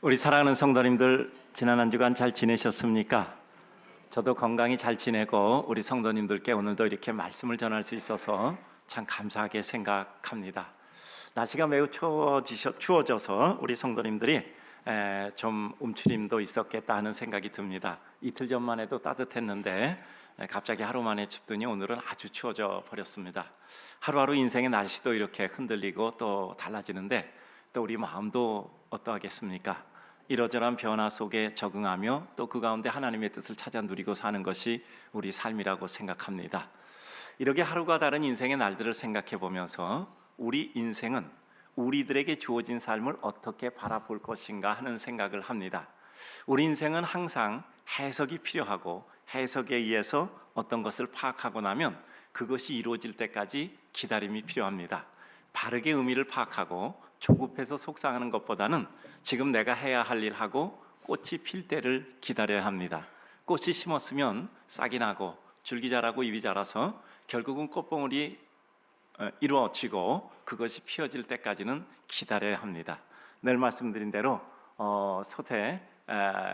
우리 사랑하는 성도님들, 지난 한 주간 잘 지내셨습니까? 저도 건강히 잘 지내고 우리 성도님들께 오늘도 이렇게 말씀을 전할 수 있어서 참 감사하게 생각합니다. 날씨가 매우 추워져서 우리 성도님들이 좀 움츠림도 있었겠다 하는 생각이 듭니다. 이틀 전만 해도 따뜻했는데 갑자기 하루 만에 춥더니 오늘은 아주 추워져 버렸습니다. 하루하루 인생의 날씨도 이렇게 흔들리고 또 달라지는데 또 우리 마음도 어떠하겠습니까? 이러저러한 변화 속에 적응하며 또 그 가운데 하나님의 뜻을 찾아 누리고 사는 것이 우리 삶이라고 생각합니다. 이렇게 하루가 다른 인생의 날들을 생각해 보면서 우리 인생은 우리들에게 주어진 삶을 어떻게 바라볼 것인가 하는 생각을 합니다. 우리 인생은 항상 해석이 필요하고 해석에 의해서 어떤 것을 파악하고 나면 그것이 이루어질 때까지 기다림이 필요합니다. 바르게 의미를 파악하고 조급해서 속상하는 것보다는 지금 내가 해야 할 일하고 꽃이 필 때를 기다려야 합니다. 꽃이 심었으면 싹이 나고 줄기 자라고 잎이 자라서 결국은 꽃봉오리 이루어지고 그것이 피어질 때까지는 기다려야 합니다. 늘 말씀드린 대로 솥에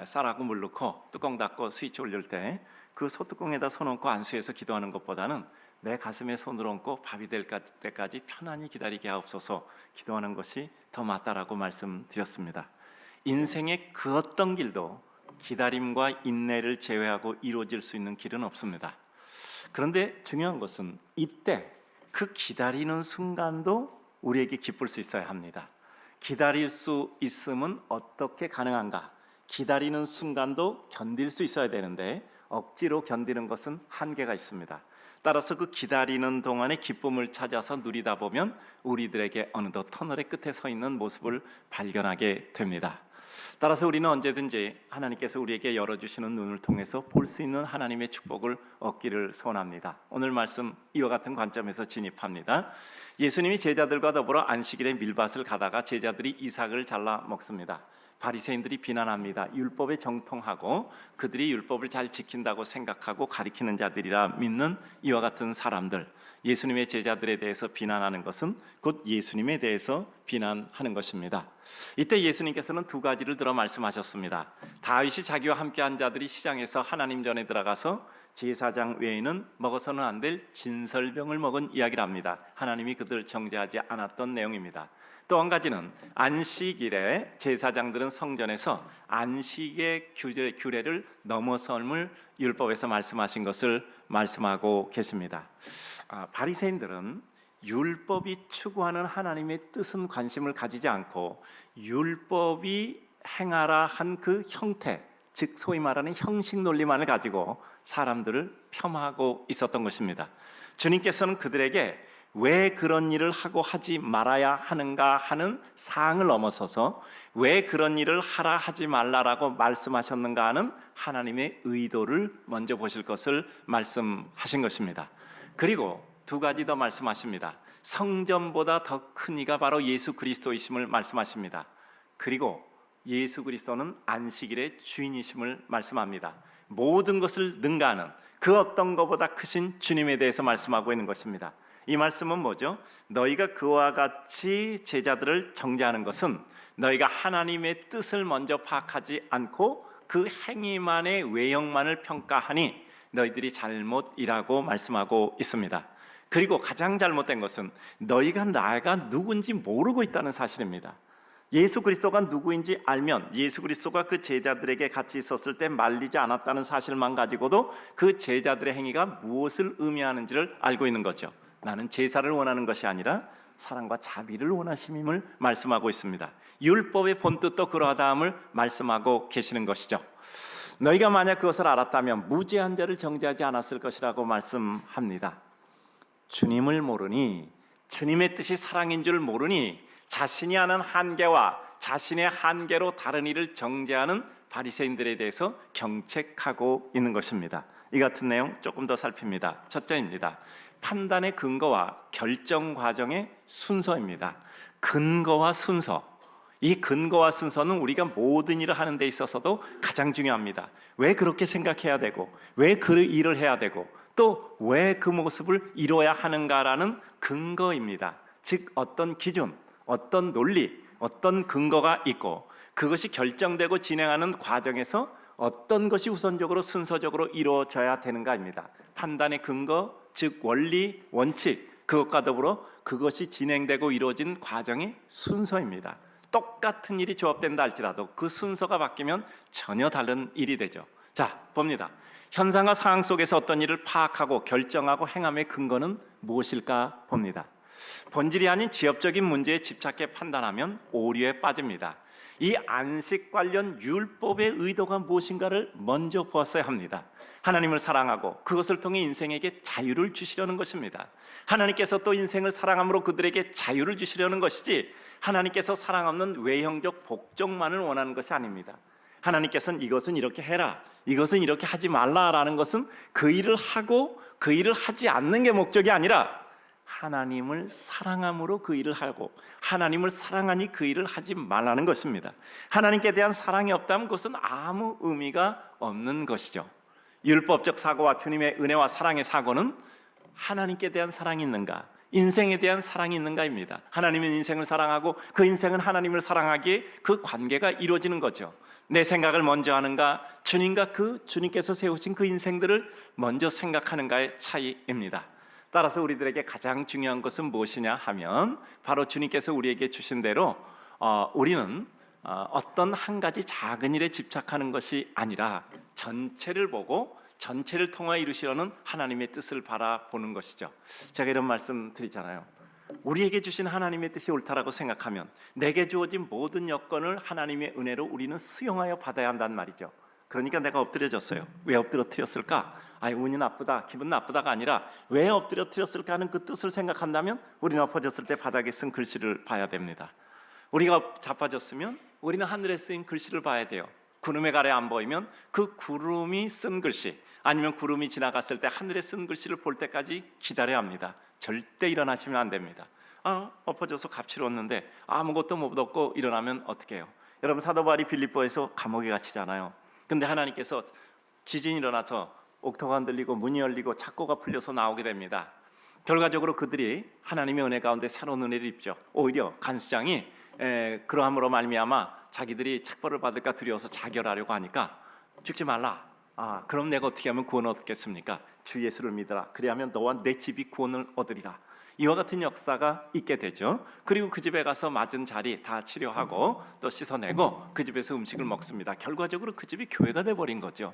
쌀하고 물 넣고 뚜껑 닫고 스위치 올릴 때 그 솥뚜껑에다 손 얹고 안수해서 기도하는 것보다는 내 가슴에 손을 얹고 밥이 될 때까지 편안히 기다리게 하옵소서 기도하는 것이 더 맞다라고 말씀드렸습니다. 인생의 그 어떤 길도 기다림과 인내를 제외하고 이루어질 수 있는 길은 없습니다. 그런데 중요한 것은 이때 그 기다리는 순간도 우리에게 기쁠 수 있어야 합니다. 기다릴 수 있음은 어떻게 가능한가? 기다리는 순간도 견딜 수 있어야 되는데 억지로 견디는 것은 한계가 있습니다. 따라서 그 기다리는 동안에 기쁨을 찾아서 누리다 보면 우리들에게 어느덧 터널의 끝에 서 있는 모습을 발견하게 됩니다. 따라서 우리는 언제든지 하나님께서 우리에게 열어주시는 눈을 통해서 볼 수 있는 하나님의 축복을 얻기를 소원합니다. 오늘 말씀 이와 같은 관점에서 진입합니다. 예수님이 제자들과 더불어 안식일에 밀밭을 가다가 제자들이 이삭을 잘라 먹습니다. 바리새인들이 비난합니다. 율법에 정통하고 그들이 율법을 잘 지킨다고 생각하고 가리키는 자들이라 믿는 이와 같은 사람들, 예수님의 제자들에 대해서 비난하는 것은 곧 예수님에 대해서 비난하는 것입니다. 이때 예수님께서는 두 가지를 들어 말씀하셨습니다. 다윗이 자기와 함께한 자들이 시장에서 하나님 전에 들어가서 제사장 외에는 먹어서는 안 될 진설병을 먹은 이야기를 합니다. 하나님이 그들 정죄하지 않았던 내용입니다. 또 한 가지는 안식일에 제사장들은 성전에서 안식의 규례를 넘어섬을 율법에서 말씀하신 것을 말씀하고 계십니다. 바리새인들은 율법이 추구하는 하나님의 뜻은 관심을 가지지 않고 율법이 행하라 한 그 형태, 즉 소위 말하는 형식 논리만을 가지고 사람들을 폄하하고 있었던 것입니다. 주님께서는 그들에게 왜 그런 일을 하고 하지 말아야 하는가 하는 사항을 넘어서서 왜 그런 일을 하라 하지 말라라고 말씀하셨는가 하는 하나님의 의도를 먼저 보실 것을 말씀하신 것입니다. 그리고 두 가지 더 말씀하십니다. 성전보다 더 큰 이가 바로 예수 그리스도이심을 말씀하십니다. 그리고 예수 그리스도는 안식일의 주인이심을 말씀합니다. 모든 것을 능가하는 그 어떤 것보다 크신 주님에 대해서 말씀하고 있는 것입니다. 이 말씀은 뭐죠? 너희가 그와 같이 제자들을 정죄하는 것은 너희가 하나님의 뜻을 먼저 파악하지 않고 그 행위만의 외형만을 평가하니 너희들이 잘못이라고 말씀하고 있습니다. 그리고 가장 잘못된 것은 너희가 나가 누군지 모르고 있다는 사실입니다. 예수 그리스도가 누구인지 알면 예수 그리스도가 그 제자들에게 같이 있었을 때 말리지 않았다는 사실만 가지고도 그 제자들의 행위가 무엇을 의미하는지를 알고 있는 거죠. 나는 제사를 원하는 것이 아니라 사랑과 자비를 원하심임을 말씀하고 있습니다. 율법의 본뜻도 그러하다함을 말씀하고 계시는 것이죠. 너희가 만약 그것을 알았다면 무죄한 자를 정죄하지 않았을 것이라고 말씀합니다. 주님을 모르니, 주님의 뜻이 사랑인 줄 모르니 자신이 아는 한계와 자신의 한계로 다른 이를 정죄하는 바리새인들에 대해서 경책하고 있는 것입니다. 이 같은 내용 조금 더 살핍니다. 첫째입니다. 판단의 근거와 결정 과정의 순서입니다. 근거와 순서. 이 근거와 순서는 우리가 모든 일을 하는 데 있어서도 가장 중요합니다. 왜 그렇게 생각해야 되고, 왜 그 일을 해야 되고, 또 왜 그 모습을 이뤄야 하는가라는 근거입니다. 즉 어떤 기준, 어떤 논리, 어떤 근거가 있고 그것이 결정되고 진행하는 과정에서 어떤 것이 우선적으로 순서적으로 이루어져야 되는가입니다. 판단의 근거, 즉 원리, 원칙, 그것과 더불어 그것이 진행되고 이루어진 과정의 순서입니다. 똑같은 일이 조합된다 할지라도 그 순서가 바뀌면 전혀 다른 일이 되죠. 자, 봅니다. 현상과 상황 속에서 어떤 일을 파악하고 결정하고 행함의 근거는 무엇일까 봅니다. 본질이 아닌 지엽적인 문제에 집착해 판단하면 오류에 빠집니다. 이 안식 관련 율법의 의도가 무엇인가를 먼저 보았어야 합니다. 하나님을 사랑하고 그것을 통해 인생에게 자유를 주시려는 것입니다. 하나님께서 또 인생을 사랑함으로 그들에게 자유를 주시려는 것이지 하나님께서 사랑 없는 외형적 복종만을 원하는 것이 아닙니다. 하나님께서는 이것은 이렇게 해라, 이것은 이렇게 하지 말라라는 것은 그 일을 하고 그 일을 하지 않는 게 목적이 아니라 하나님을 사랑함으로 그 일을 하고 하나님을 사랑하니 그 일을 하지 말라는 것입니다. 하나님께 대한 사랑이 없다면 그것은 아무 의미가 없는 것이죠. 율법적 사고와 주님의 은혜와 사랑의 사고는 하나님께 대한 사랑이 있는가, 인생에 대한 사랑이 있는가입니다. 하나님은 인생을 사랑하고 그 인생은 하나님을 사랑하기에 그 관계가 이루어지는 거죠. 내 생각을 먼저 하는가, 주님과 그 주님께서 세우신 그 인생들을 먼저 생각하는가의 차이입니다. 따라서 우리들에게 가장 중요한 것은 무엇이냐 하면 바로 주님께서 우리에게 주신 대로 우리는 어떤 한 가지 작은 일에 집착하는 것이 아니라 전체를 보고 전체를 통하여 이루시려는 하나님의 뜻을 바라보는 것이죠. 제가 이런 말씀 드리잖아요. 우리에게 주신 하나님의 뜻이 옳다라고 생각하면 내게 주어진 모든 여건을 하나님의 은혜로 우리는 수용하여 받아야 한다는 말이죠. 그러니까 내가 엎드려졌어요. 왜 엎드려뜨렸을까? 아니, 운이 나쁘다, 기분 나쁘다가 아니라 왜 엎드려뜨렸을까 하는 그 뜻을 생각한다면 우리는 엎어졌을 때 바닥에 쓴 글씨를 봐야 됩니다. 우리가 자빠졌으면 우리는 하늘에 쓰인 글씨를 봐야 돼요. 구름의 가래 안 보이면 그 구름이 쓴 글씨, 아니면 구름이 지나갔을 때 하늘에 쓴 글씨를 볼 때까지 기다려야 합니다. 절대 일어나시면 안 됩니다. 엎어져서 갑치렀는데 아무것도 못 얻고 일어나면 어떻게 해요? 여러분, 사도 바울이 빌립보에서 감옥에 갇히잖아요. 근데 하나님께서 지진이 일어나서 옥토가 흔들리고 문이 열리고 착고가 풀려서 나오게 됩니다. 결과적으로 그들이 하나님의 은혜 가운데 새로운 은혜를 입죠. 오히려 간수장이 그러함으로 말미암아 자기들이 책벌을 받을까 두려워서 자결하려고 하니까 죽지 말라. 그럼 내가 어떻게 하면 구원을 얻겠습니까? 주 예수를 믿어라. 그리하면 너와 내 집이 구원을 얻으리라. 이와 같은 역사가 있게 되죠. 그리고 그 집에 가서 맞은 자리 다 치료하고 또 씻어내고 그 집에서 음식을 먹습니다. 결과적으로 그 집이 교회가 돼버린 거죠.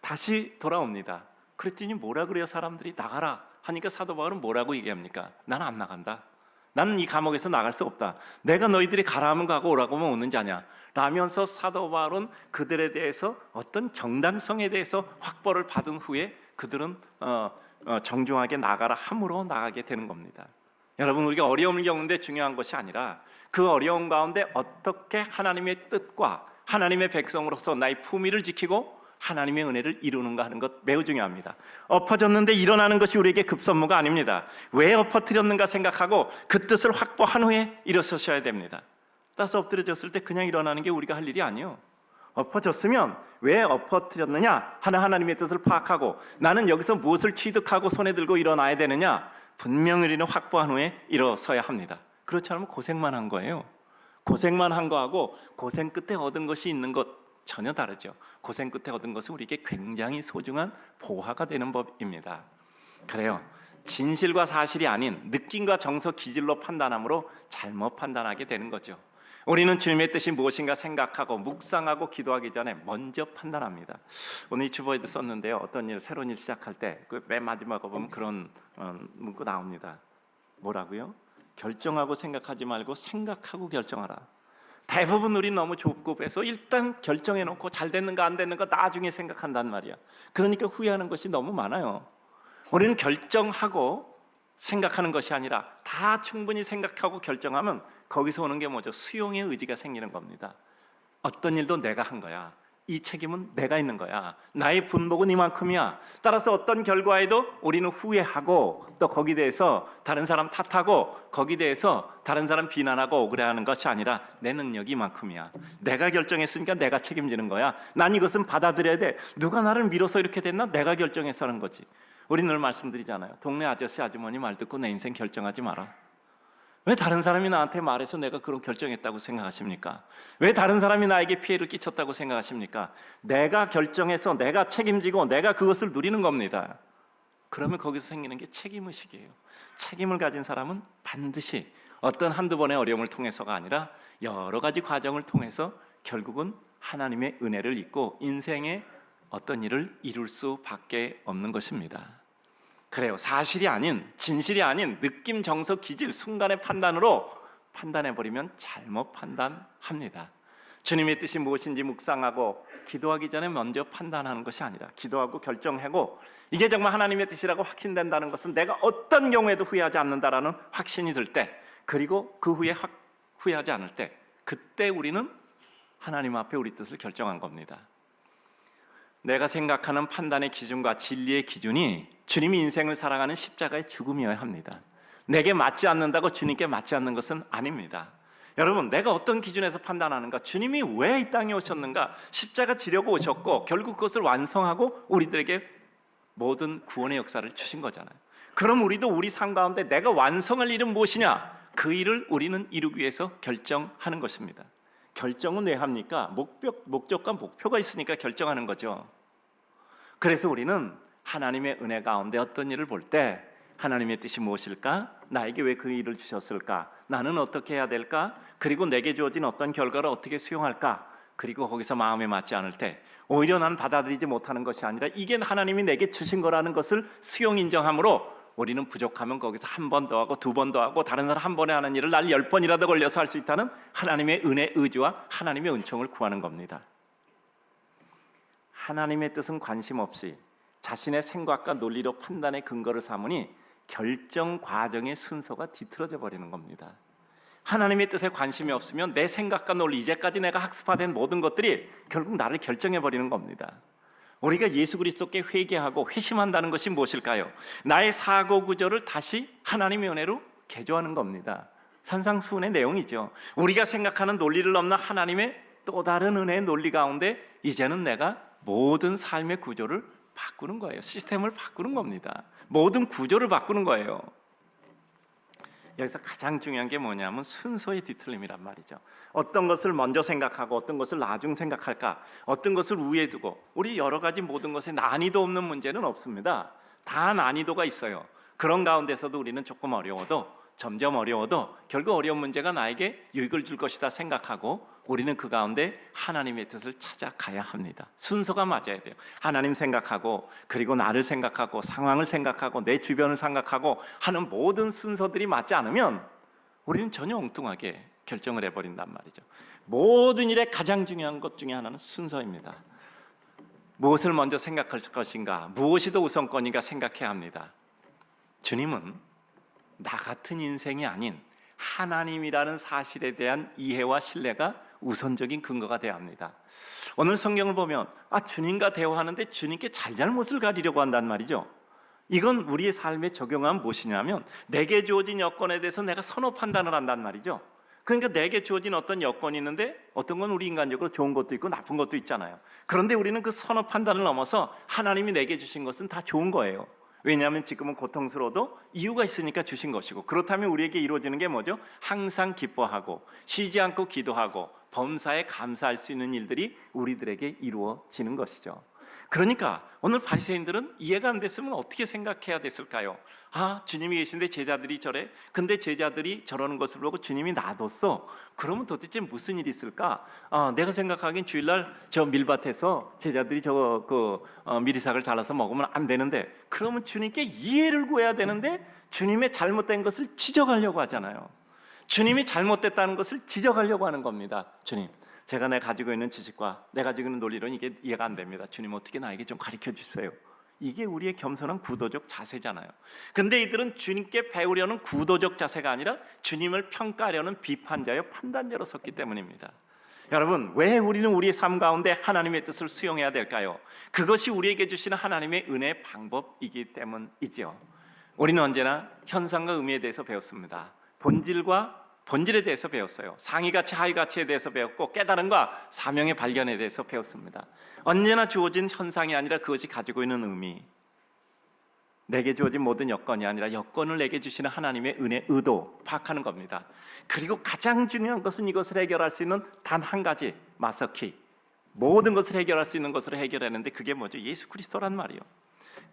다시 돌아옵니다. 그랬더니 뭐라 그래요? 사람들이 나가라 하니까 사도 바울은 뭐라고 얘기합니까? 나는 안 나간다. 나는 이 감옥에서 나갈 수 없다. 내가 너희들이 가라 하면 가고 오라고 하면 오는 자냐 라면서 사도 바울은 그들에 대해서 어떤 정당성에 대해서 확보를 받은 후에 그들은 정중하게 나가라 함으로 나가게 되는 겁니다. 여러분, 우리가 어려움을 겪는데 중요한 것이 아니라 그 어려움 가운데 어떻게 하나님의 뜻과 하나님의 백성으로서 나의 품위를 지키고 하나님의 은혜를 이루는가 하는 것 매우 중요합니다. 엎어졌는데 일어나는 것이 우리에게 급선무가 아닙니다. 왜 엎어뜨렸는가 생각하고 그 뜻을 확보한 후에 일어서셔야 됩니다. 따라서 엎드려졌을 때 그냥 일어나는 게 우리가 할 일이 아니에요. 엎어졌으면 왜 엎어뜨렸느냐 하는 하나님의 뜻을 파악하고 나는 여기서 무엇을 취득하고 손에 들고 일어나야 되느냐 분명히 우리는 확보한 후에 일어서야 합니다. 그렇지 않으면 고생만 한 거예요. 고생만 한 거하고 고생 끝에 얻은 것이 있는 것 전혀 다르죠. 고생 끝에 얻은 것은 우리에게 굉장히 소중한 보화가 되는 법입니다. 그래요. 진실과 사실이 아닌 느낌과 정서 기질로 판단함으로 잘못 판단하게 되는 거죠. 우리는 주님의 뜻이 무엇인가 생각하고 묵상하고 기도하기 전에 먼저 판단합니다. 오늘 이 주보에도 썼는데요. 어떤 일, 새로운 일 시작할 때 그 맨 마지막에 보면 그런 문구 나옵니다. 뭐라고요? 결정하고 생각하지 말고 생각하고 결정하라. 대부분 우리는 너무 좁고 해서 일단 결정해놓고 잘 됐는가 안 됐는가 나중에 생각한단 말이야. 그러니까 후회하는 것이 너무 많아요. 우리는 결정하고 생각하는 것이 아니라 다 충분히 생각하고 결정하면 거기서 오는 게 뭐죠? 수용의 의지가 생기는 겁니다. 어떤 일도 내가 한 거야. 이 책임은 내가 있는 거야. 나의 분복은 이만큼이야. 따라서 어떤 결과에도 우리는 후회하고 또 거기에 대해서 다른 사람 탓하고 거기에 대해서 다른 사람 비난하고 억울해하는 것이 아니라 내 능력이 이만큼이야. 내가 결정했으니까 내가 책임지는 거야. 난 이것은 받아들여야 돼. 누가 나를 밀어서 이렇게 됐나? 내가 결정해서 하는 거지. 우리 늘 말씀드리잖아요. 동네 아저씨 아주머니 말 듣고 내 인생 결정하지 마라. 왜 다른 사람이 나한테 말해서 내가 그런 결정했다고 생각하십니까? 왜 다른 사람이 나에게 피해를 끼쳤다고 생각하십니까? 내가 결정해서 내가 책임지고 내가 그것을 누리는 겁니다. 그러면 거기서 생기는 게 책임의식이에요. 책임을 가진 사람은 반드시 어떤 한두 번의 어려움을 통해서가 아니라 여러 가지 과정을 통해서 결국은 하나님의 은혜를 잊고 인생의 어떤 일을 이룰 수밖에 없는 것입니다. 그래요. 사실이 아닌, 진실이 아닌 느낌, 정서, 기질, 순간의 판단으로 판단해버리면 잘못 판단합니다. 주님의 뜻이 무엇인지 묵상하고 기도하기 전에 먼저 판단하는 것이 아니라 기도하고 결정하고 이게 정말 하나님의 뜻이라고 확신된다는 것은 내가 어떤 경우에도 후회하지 않는다라는 확신이 들 때, 그리고 그 후에 후회하지 않을 때, 그때 우리는 하나님 앞에 우리 뜻을 결정한 겁니다. 내가 생각하는 판단의 기준과 진리의 기준이 주님이 인생을 살아가는 십자가의 죽음이어야 합니다. 내게 맞지 않는다고 주님께 맞지 않는 것은 아닙니다. 여러분, 내가 어떤 기준에서 판단하는가? 주님이 왜 이 땅에 오셨는가? 십자가 지려고 오셨고 결국 그것을 완성하고 우리들에게 모든 구원의 역사를 주신 거잖아요. 그럼 우리도 우리 삶 가운데 내가 완성할 일은 무엇이냐? 그 일을 우리는 이루기 위해서 결정하는 것입니다. 결정은 왜 합니까? 목적과 목표가 있으니까 결정하는 거죠. 그래서 우리는 하나님의 은혜 가운데 어떤 일을 볼 때 하나님의 뜻이 무엇일까? 나에게 왜 그 일을 주셨을까? 나는 어떻게 해야 될까? 그리고 내게 주어진 어떤 결과를 어떻게 수용할까? 그리고 거기서 마음에 맞지 않을 때 오히려 난 받아들이지 못하는 것이 아니라 이게 하나님이 내게 주신 거라는 것을 수용 인정함으로 우리는 부족하면 거기서 한 번 더 하고 두 번 더 하고 다른 사람 한 번에 하는 일을 날 10번이라도 걸려서 할 수 있다는 하나님의 은혜, 의지와 하나님의 은총을 구하는 겁니다. 하나님의 뜻은 관심 없이 자신의 생각과 논리로 판단의 근거를 삼으니 결정 과정의 순서가 뒤틀어져 버리는 겁니다. 하나님의 뜻에 관심이 없으면 내 생각과 논리, 이제까지 내가 학습화된 모든 것들이 결국 나를 결정해 버리는 겁니다. 우리가 예수 그리스도께 회개하고 회심한다는 것이 무엇일까요? 나의 사고 구조를 다시 하나님의 은혜로 개조하는 겁니다. 산상수훈의 내용이죠. 우리가 생각하는 논리를 넘는 하나님의 또 다른 은혜의 논리 가운데 이제는 내가 모든 삶의 구조를 바꾸는 거예요. 시스템을 바꾸는 겁니다. 모든 구조를 바꾸는 거예요. 여기서 가장 중요한 게 뭐냐면 순서의 뒤틀림이란 말이죠. 어떤 것을 먼저 생각하고 어떤 것을 나중 생각할까, 어떤 것을 우위에 두고, 우리 여러 가지 모든 것에 난이도 없는 문제는 없습니다. 다 난이도가 있어요. 그런 가운데서도 우리는 조금 어려워도, 점점 어려워도 결국 어려운 문제가 나에게 유익을 줄 것이다 생각하고 우리는 그 가운데 하나님의 뜻을 찾아가야 합니다. 순서가 맞아야 돼요. 하나님 생각하고, 그리고 나를 생각하고, 상황을 생각하고, 내 주변을 생각하고 하는 모든 순서들이 맞지 않으면 우리는 전혀 엉뚱하게 결정을 해버린단 말이죠. 모든 일에 가장 중요한 것 중에 하나는 순서입니다. 무엇을 먼저 생각할 것인가, 무엇이 더 우선권인가 생각해야 합니다. 주님은 나 같은 인생이 아닌 하나님이라는 사실에 대한 이해와 신뢰가 우선적인 근거가 되어야 합니다. 오늘 성경을 보면 주님과 대화하는데 주님께 잘잘못을 가리려고 한단 말이죠. 이건 우리의 삶에 적용하면 무엇이냐면 내게 주어진 여건에 대해서 내가 선호 판단을 한단 말이죠. 그러니까 내게 주어진 어떤 여건이 있는데 어떤 건 우리 인간적으로 좋은 것도 있고 나쁜 것도 있잖아요. 그런데 우리는 그 선호 판단을 넘어서 하나님이 내게 주신 것은 다 좋은 거예요. 왜냐하면 지금은 고통스러워도 이유가 있으니까 주신 것이고, 그렇다면 우리에게 이루어지는 게 뭐죠? 항상 기뻐하고 쉬지 않고 기도하고 범사에 감사할 수 있는 일들이 우리들에게 이루어지는 것이죠. 그러니까 오늘 바리새인들은 이해가 안 됐으면 어떻게 생각해야 됐을까요? 주님이 계신데 제자들이 저래? 근데 제자들이 저러는 것을 보고 주님이 놔뒀어. 그러면 도대체 무슨 일이 있을까? 내가 생각하기엔 주일날 저 밀밭에서 제자들이 미리삭을 잘라서 먹으면 안 되는데, 그러면 주님께 이해를 구해야 되는데 주님의 잘못된 것을 지적하려고 하잖아요. 주님이 잘못됐다는 것을 지적하려고 하는 겁니다. 주님, 제가 가지고 있는 지식과 내가 가지고 있는 논리로는 이게 이해가 안 됩니다. 주님, 어떻게 나에게 좀 가르쳐 주세요. 이게 우리의 겸손한 구도적 자세잖아요. 근데 이들은 주님께 배우려는 구도적 자세가 아니라 주님을 평가하려는 비판자여 판단자로 섰기 때문입니다. 여러분, 왜 우리는 우리의 삶 가운데 하나님의 뜻을 수용해야 될까요? 그것이 우리에게 주시는 하나님의 은혜의 방법이기 때문이죠. 우리는 언제나 현상과 의미에 대해서 배웠습니다. 본질에 대해서 배웠어요. 상위가치, 하위가치에 대해서 배웠고, 깨달음과 사명의 발견에 대해서 배웠습니다. 언제나 주어진 현상이 아니라 그것이 가지고 있는 의미. 내게 주어진 모든 여건이 아니라 여건을 내게 주시는 하나님의 은혜, 의도 파악하는 겁니다. 그리고 가장 중요한 것은 이것을 해결할 수 있는 단 한 가지, 마서키. 모든 것을 해결할 수 있는 것으로 해결하는데 그게 뭐죠? 예수 그리스도란 말이에요.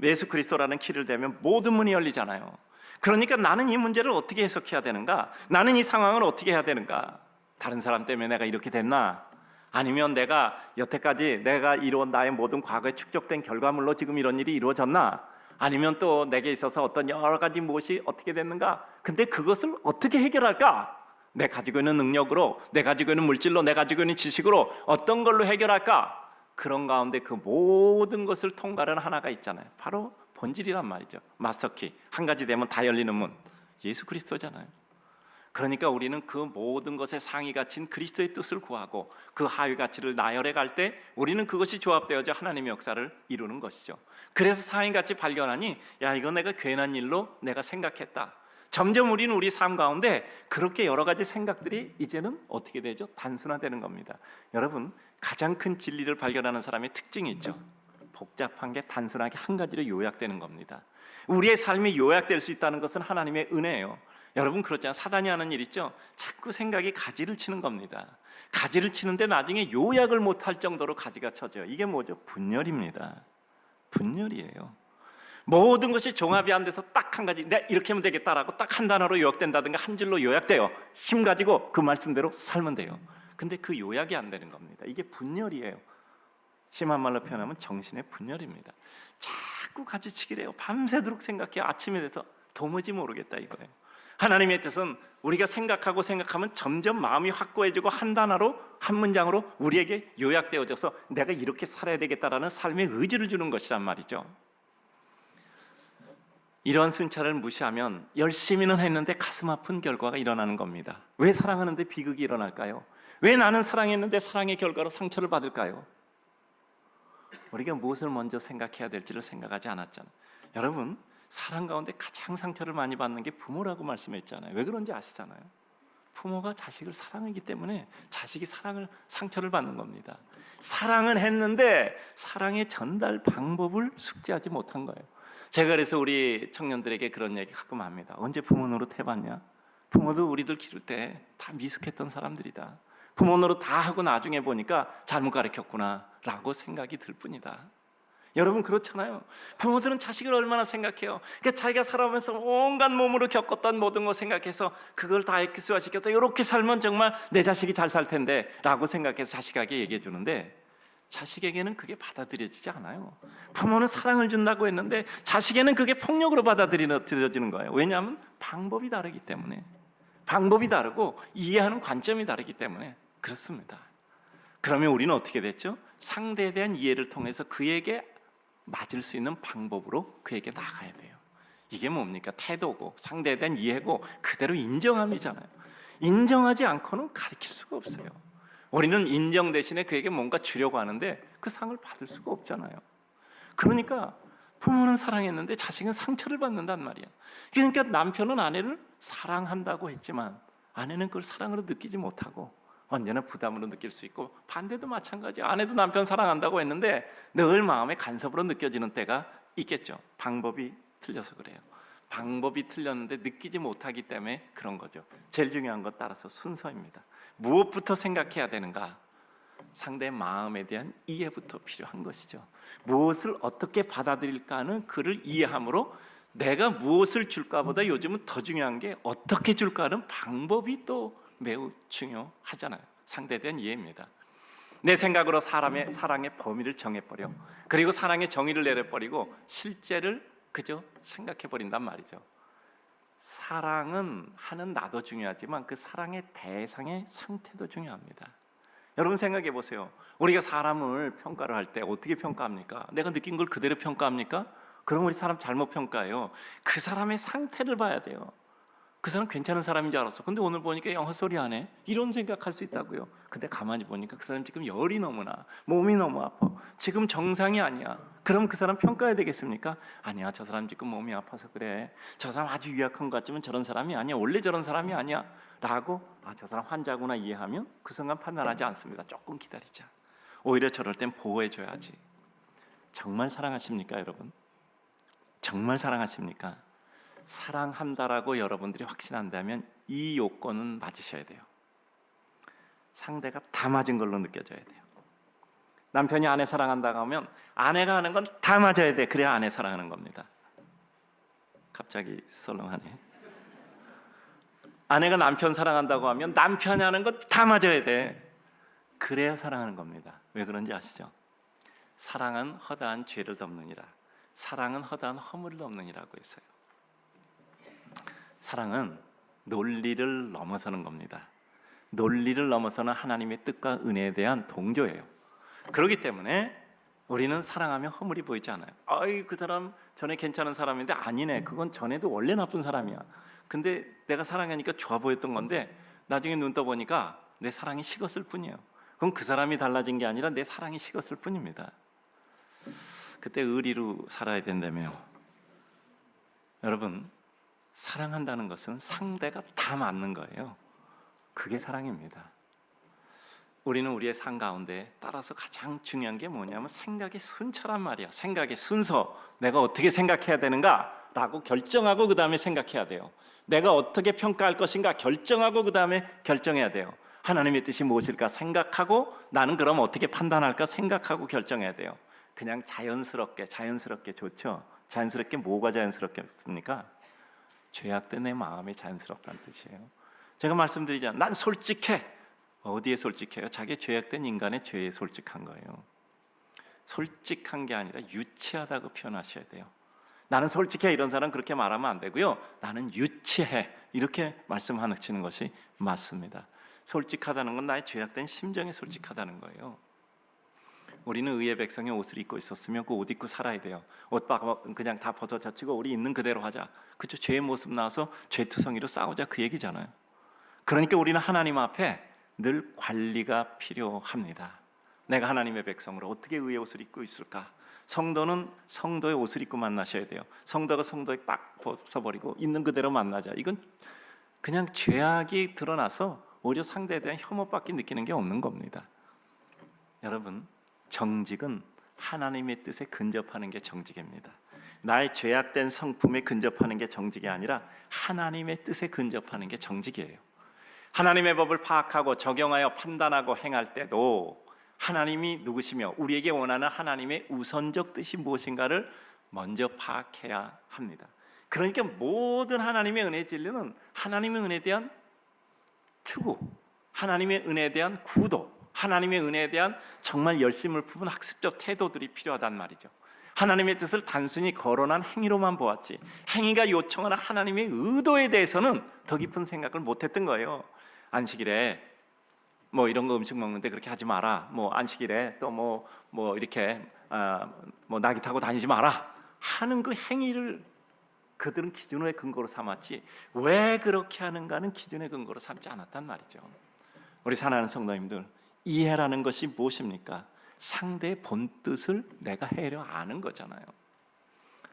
예수 그리스도라는 키를 대면 모든 문이 열리잖아요. 그러니까 나는 이 문제를 어떻게 해석해야 되는가? 나는 이 상황을 어떻게 해야 되는가? 다른 사람 때문에 내가 이렇게 됐나? 아니면 내가 여태까지 내가 이루어온 나의 모든 과거에 축적된 결과물로 지금 이런 일이 이루어졌나? 아니면 또 내게 있어서 어떤 여러 가지 무엇이 어떻게 됐는가? 근데 그것을 어떻게 해결할까? 내 가지고 있는 능력으로, 내 가지고 있는 물질로, 내 가지고 있는 지식으로 어떤 걸로 해결할까? 그런 가운데 그 모든 것을 통과하는 하나가 있잖아요. 바로 본질이란 말이죠. 마스터키. 한 가지 되면 다 열리는 문. 예수 그리스도잖아요. 그러니까 우리는 그 모든 것의 상위 가치인 그리스도의 뜻을 구하고 그 하위 가치를 나열해 갈 때 우리는 그것이 조합되어져 하나님의 역사를 이루는 것이죠. 그래서 상위 가치 발견하니 야, 이거 내가 괜한 일로 내가 생각했다. 점점 우리는 우리 삶 가운데 그렇게 여러 가지 생각들이 이제는 어떻게 되죠? 단순화되는 겁니다. 여러분, 가장 큰 진리를 발견하는 사람의 특징이 있죠. 복잡한 게 단순하게 한 가지로 요약되는 겁니다. 우리의 삶이 요약될 수 있다는 것은 하나님의 은혜예요. 여러분 그렇잖아요. 사단이 하는 일 있죠. 자꾸 생각이 가지를 치는 겁니다. 가지를 치는데 나중에 요약을 못할 정도로 가지가 쳐져요. 이게 뭐죠? 분열입니다. 분열이에요. 모든 것이 종합이 안 돼서 딱 한 가지, 내가 이렇게 하면 되겠다라고 딱 한 단어로 요약된다든가 한 줄로 요약돼요. 힘 가지고 그 말씀대로 살면 돼요. 근데 그 요약이 안 되는 겁니다. 이게 분열이에요. 심한 말로 표현하면 정신의 분열입니다. 자꾸 가지치기래요. 밤새도록 생각해요. 아침이 돼서 도무지 모르겠다 이거예요. 하나님의 뜻은 우리가 생각하면 점점 마음이 확고해지고 한 단어로, 한 문장으로 우리에게 요약되어져서 내가 이렇게 살아야 되겠다라는 삶의 의지를 주는 것이란 말이죠. 이런 순찰을 무시하면 열심히는 했는데 가슴 아픈 결과가 일어나는 겁니다. 왜 사랑하는데 비극이 일어날까요? 왜 나는 사랑했는데 사랑의 결과로 상처를 받을까요? 우리가 무엇을 먼저 생각해야 될지를 생각하지 않았잖아요. 여러분, 사랑 가운데 가장 상처를 많이 받는 게 부모라고 말씀했잖아요. 왜 그런지 아시잖아요. 부모가 자식을 사랑하기 때문에 자식이 상처를 받는 겁니다. 사랑은 했는데 사랑의 전달 방법을 숙지하지 못한 거예요. 제가 그래서 우리 청년들에게 그런 얘기 가끔 합니다. 언제 부모 노릇 해봤냐? 부모도 우리들 기를 때 다 미숙했던 사람들이다. 부모 노릇 다 하고 나중에 보니까 잘못 가르쳤구나 라고 생각이 들 뿐이다. 여러분 그렇잖아요. 부모들은 자식을 얼마나 생각해요. 그러니까 자기가 살아오면서 온갖 몸으로 겪었던 모든 거 생각해서 그걸 다 엑스화시켰다. 이렇게 살면 정말 내 자식이 잘 살 텐데 라고 생각해서 자식에게 얘기해 주는데 자식에게는 그게 받아들여지지 않아요. 부모는 사랑을 준다고 했는데 자식에는 그게 폭력으로 받아들여지는 거예요. 왜냐하면 방법이 다르기 때문에, 방법이 다르고 이해하는 관점이 다르기 때문에 그렇습니다. 그러면 우리는 어떻게 됐죠? 상대에 대한 이해를 통해서 그에게 맞을 수 있는 방법으로 그에게 나가야 돼요. 이게 뭡니까? 태도고 상대에 대한 이해고 그대로 인정함이잖아요. 인정하지 않고는 가르칠 수가 없어요. 우리는 인정 대신에 그에게 뭔가 주려고 하는데 그 상을 받을 수가 없잖아요. 그러니까 부모는 사랑했는데 자식은 상처를 받는단 말이야. 그러니까 남편은 아내를 사랑한다고 했지만 아내는 그걸 사랑으로 느끼지 못하고 언제나 부담으로 느낄 수 있고, 반대도 마찬가지야. 아내도 남편 사랑한다고 했는데 늘 마음에 간섭으로 느껴지는 때가 있겠죠. 방법이 틀려서 그래요. 방법이 틀렸는데 느끼지 못하기 때문에 그런 거죠. 제일 중요한 것 따라서 순서입니다. 무엇부터 생각해야 되는가? 상대의 마음에 대한 이해부터 필요한 것이죠. 무엇을 어떻게 받아들일까 하는 그를 이해함으로 내가 무엇을 줄까보다 요즘은 더 중요한 게 어떻게 줄까 하는 방법이 또 매우 중요하잖아요. 상대에 대한 이해입니다. 내 생각으로 사랑의 범위를 정해버려, 그리고 사랑의 정의를 내려버리고 실제를 그저 생각해버린단 말이죠. 사랑은 하는 나도 중요하지만 그 사랑의 대상의 상태도 중요합니다. 여러분 생각해 보세요. 우리가 사람을 평가를 할 때 어떻게 평가합니까? 내가 느낀 걸 그대로 평가합니까? 그럼 우리 사람 잘못 평가해요. 그 사람의 상태를 봐야 돼요. 그 사람 괜찮은 사람인 줄 알았어. 근데 오늘 보니까 헛소리 하네. 이런 생각할 수 있다고요. 근데 가만히 보니까 그 사람 지금 열이 너무 나, 몸이 너무 아파, 지금 정상이 아니야. 그럼 그 사람 평가해야 되겠습니까? 아니야, 저 사람 지금 몸이 아파서 그래. 저 사람 아주 유약한 것 같지만 저런 사람이 아니야. 원래 저런 사람이 아니야 라고 저 사람 환자구나 이해하면 그 순간 판단하지 않습니다. 조금 기다리자. 오히려 저럴 땐 보호해줘야지. 정말 사랑하십니까 여러분? 정말 사랑하십니까? 사랑한다라고 여러분들이 확신한다면 이 요건은 맞으셔야 돼요. 상대가 다 맞은 걸로 느껴져야 돼요. 남편이 아내 사랑한다고 하면 아내가 하는 건 다 맞아야 돼. 그래야 아내 사랑하는 겁니다. 갑자기 썰렁하네. 아내가 남편 사랑한다고 하면 남편이 하는 건 다 맞아야 돼. 그래야 사랑하는 겁니다. 왜 그런지 아시죠? 사랑은 허다한 죄를 덮느니라. 사랑은 허다한 허물을 덮느니라고 했어요. 사랑은 논리를 넘어서는 겁니다. 논리를 넘어서는 하나님의 뜻과 은혜에 대한 동조예요. 그렇기 때문에 우리는 사랑하면 허물이 보이지 않아요. 아이, 그 사람 전에 괜찮은 사람인데 아니네. 그건 전에도 원래 나쁜 사람이야. 근데 내가 사랑하니까 좋아 보였던 건데 나중에 눈 떠보니까 내 사랑이 식었을 뿐이에요. 그럼 그 사람이 달라진 게 아니라 내 사랑이 식었을 뿐입니다. 그때 의리로 살아야 된다며요. 여러분, 사랑한다는 것은 상대가 다 맞는 거예요. 그게 사랑입니다. 우리는 우리의 삶 가운데 따라서 가장 중요한 게 뭐냐면 생각의 순차란 말이야. 생각의 순서, 내가 어떻게 생각해야 되는가 라고 결정하고 그 다음에 생각해야 돼요. 내가 어떻게 평가할 것인가 결정하고 그 다음에 결정해야 돼요. 하나님의 뜻이 무엇일까 생각하고 나는 그럼 어떻게 판단할까 생각하고 결정해야 돼요. 그냥 자연스럽게 좋죠. 자연스럽게 뭐가 자연스럽겠습니까? 죄악된 내 마음이 자연스럽다는 뜻이에요. 제가 말씀드리잖아요. 난 솔직해. 어디에 솔직해요? 자기 죄악된 인간의 죄에 솔직한 거예요. 솔직한 게 아니라 유치하다고 표현하셔야 돼요. 나는 솔직해 이런 사람 그렇게 말하면 안 되고요. 나는 유치해 이렇게 말씀하시는 것이 맞습니다. 솔직하다는 건 나의 죄악된 심정에 솔직하다는 거예요. 우리는 의의 백성의 옷을 입고 있었으면 그 옷 입고 살아야 돼요. 옷 그냥 다 벗어젖히고 우리 있는 그대로 하자. 그죠? 죄의 모습 나와서 죄투성이로 싸우자 그 얘기잖아요. 그러니까 우리는 하나님 앞에 늘 관리가 필요합니다. 내가 하나님의 백성으로 어떻게 의의 옷을 입고 있을까? 성도는 성도의 옷을 입고 만나셔야 돼요. 성도가 성도에 딱 벗어버리고 있는 그대로 만나자. 이건 그냥 죄악이 드러나서 오히려 상대에 대한 혐오밖에 느끼는 게 없는 겁니다. 여러분, 정직은 하나님의 뜻에 근접하는 게 정직입니다. 나의 죄악된 성품에 근접하는 게 정직이 아니라 하나님의 뜻에 근접하는 게 정직이에요. 하나님의 법을 파악하고 적용하여 판단하고 행할 때도 하나님이 누구시며 우리에게 원하는 하나님의 우선적 뜻이 무엇인가를 먼저 파악해야 합니다. 그러니까 모든 하나님의 은혜 진리는 하나님의 은혜에 대한 추구, 하나님의 은혜에 대한 구도, 하나님의 은혜에 대한 정말 열심을 품은 학습적 태도들이 필요하단 말이죠. 하나님의 뜻을 단순히 거론한 행위로만 보았지 행위가 요청하는 하나님의 의도에 대해서는 더 깊은 생각을 못했던 거예요. 안식일에 뭐 이런 거 음식 먹는데 그렇게 하지 마라. 뭐 안식일에 또 뭐 이렇게 뭐 나귀 타고 다니지 마라 하는 그 행위를 그들은 기준의 근거로 삼았지 왜 그렇게 하는가는 기준의 근거로 삼지 않았단 말이죠. 우리 사랑하는 성도님들, 이해라는 것이 무엇입니까? 상대의 본뜻을 내가 헤아려 아는 거잖아요.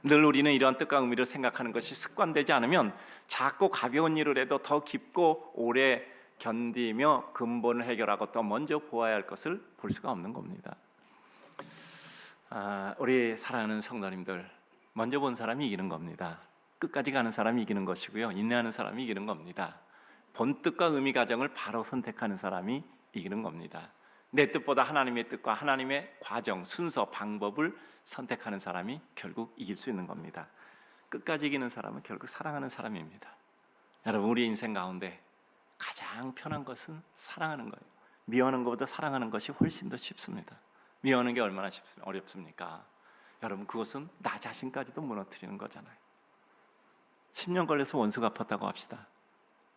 늘 우리는 이러한 뜻과 의미를 생각하는 것이 습관되지 않으면 작고 가벼운 일을 해도 더 깊고 오래 견디며 근본을 해결하고 또 먼저 보아야 할 것을 볼 수가 없는 겁니다. 우리 사랑하는 성도님들, 먼저 본 사람이 이기는 겁니다. 끝까지 가는 사람이 이기는 것이고요. 인내하는 사람이 이기는 겁니다. 본뜻과 의미 과정을 바로 선택하는 사람이 이기는 겁니다. 내 뜻보다 하나님의 뜻과 하나님의 과정, 순서, 방법을 선택하는 사람이 결국 이길 수 있는 겁니다. 끝까지 이기는 사람은 결국 사랑하는 사람입니다. 여러분, 우리 인생 가운데 가장 편한 것은 사랑하는 거예요. 미워하는 것보다 사랑하는 것이 훨씬 더 쉽습니다. 미워하는 게 얼마나 어렵습니까? 여러분, 그것은 나 자신까지도 무너뜨리는 거잖아요. 10년 걸려서 원수 갚았다고 합시다.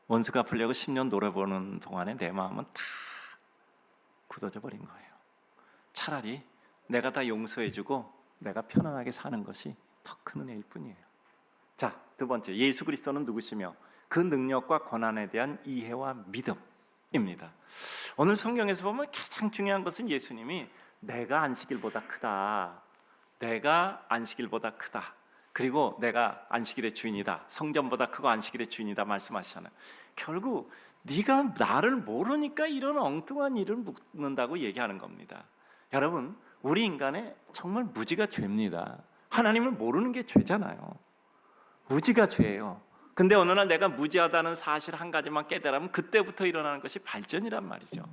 원수 갚으려고 10년 노려보는 동안에 내 마음은 다 굳어져 버린 거예요. 차라리 내가 다 용서해주고 내가 편안하게 사는 것이 더 큰 은혜일 뿐이에요. 자, 두 번째, 예수 그리스도는 누구시며 그 능력과 권한에 대한 이해와 믿음입니다. 오늘 성경에서 보면 가장 중요한 것은 예수님이 내가 안식일보다 크다, 내가 안식일보다 크다, 그리고 내가 안식일의 주인이다, 성전보다 크고 안식일의 주인이다 말씀하시잖아요. 결국 네가 나를 모르니까 이런 엉뚱한 일을 묻는다고 얘기하는 겁니다. 여러분, 우리 인간의 정말 무지가 죄입니다. 하나님을 모르는 게 죄잖아요. 무지가 죄예요. 근데 어느 날 내가 무지하다는 사실 한 가지만 깨달으면 그때부터 일어나는 것이 발전이란 말이죠.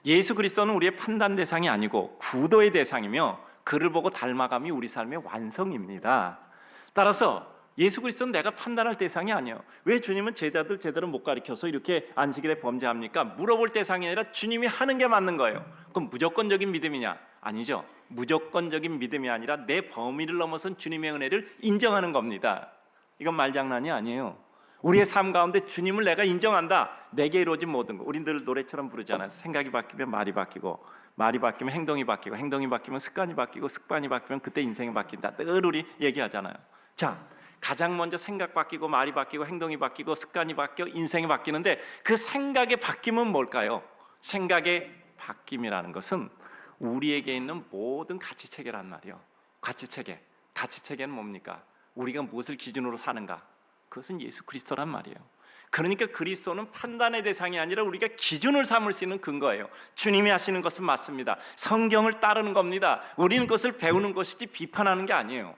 예수 그리스도는 우리의 판단 대상이 아니고 구도의 대상이며 그를 보고 닮아감이 우리 삶의 완성입니다. 따라서 예수 그리스도는 내가 판단할 대상이 아니에요. 왜 주님은 제자들 제대로 못 가르쳐서 이렇게 안식일에 범죄합니까? 물어볼 대상이 아니라 주님이 하는 게 맞는 거예요. 그럼 무조건적인 믿음이냐? 아니죠. 무조건적인 믿음이 아니라 내 범위를 넘어선 주님의 은혜를 인정하는 겁니다. 이건 말장난이 아니에요. 우리의 삶 가운데 주님을 내가 인정한다. 내게 이루어진 모든 것. 우리 늘 노래처럼 부르잖아요. 생각이 바뀌면 말이 바뀌고, 말이 바뀌면 행동이 바뀌고, 행동이 바뀌면 습관이 바뀌고, 습관이 바뀌면 그때 인생이 바뀐다. 늘 우리 얘기하잖아요. 자, 가장 먼저 생각 바뀌고, 말이 바뀌고, 행동이 바뀌고, 습관이 바뀌어 인생이 바뀌는데 그 생각의 바뀜은 뭘까요? 생각의 바뀜이라는 것은 우리에게 있는 모든 가치 체계란 말이에요. 가치 체계는 뭡니까? 우리가 무엇을 기준으로 사는가? 그것은 예수 그리스도란 말이에요. 그러니까 그리스도는 판단의 대상이 아니라 우리가 기준을 삼을 수 있는 근거예요. 주님이 하시는 것은 맞습니다. 성경을 따르는 겁니다. 우리는 그것을 배우는 것이지 비판하는 게 아니에요.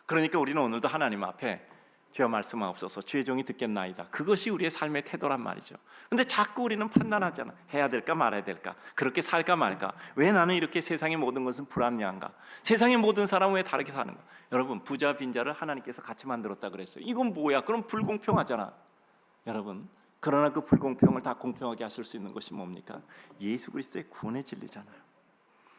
그러니까 우리는 오늘도 하나님 앞에 주여 말씀하옵소서, 주의 종이 듣겠나이다. 그것이 우리의 삶의 태도란 말이죠. 근데 자꾸 우리는 판단하잖아. 해야 될까 말아야 될까? 그렇게 살까 말까? 왜 나는 이렇게 세상의 모든 것은 불합리한가? 세상의 모든 사람은 왜 다르게 사는가? 여러분, 부자 빈자를 하나님께서 같이 만들었다 그랬어요. 이건 뭐야? 그럼 불공평하잖아. 여러분, 그러나 그 불공평을 다 공평하게 하실 수 있는 것이 뭡니까? 예수 그리스도의 구원의 진리잖아요.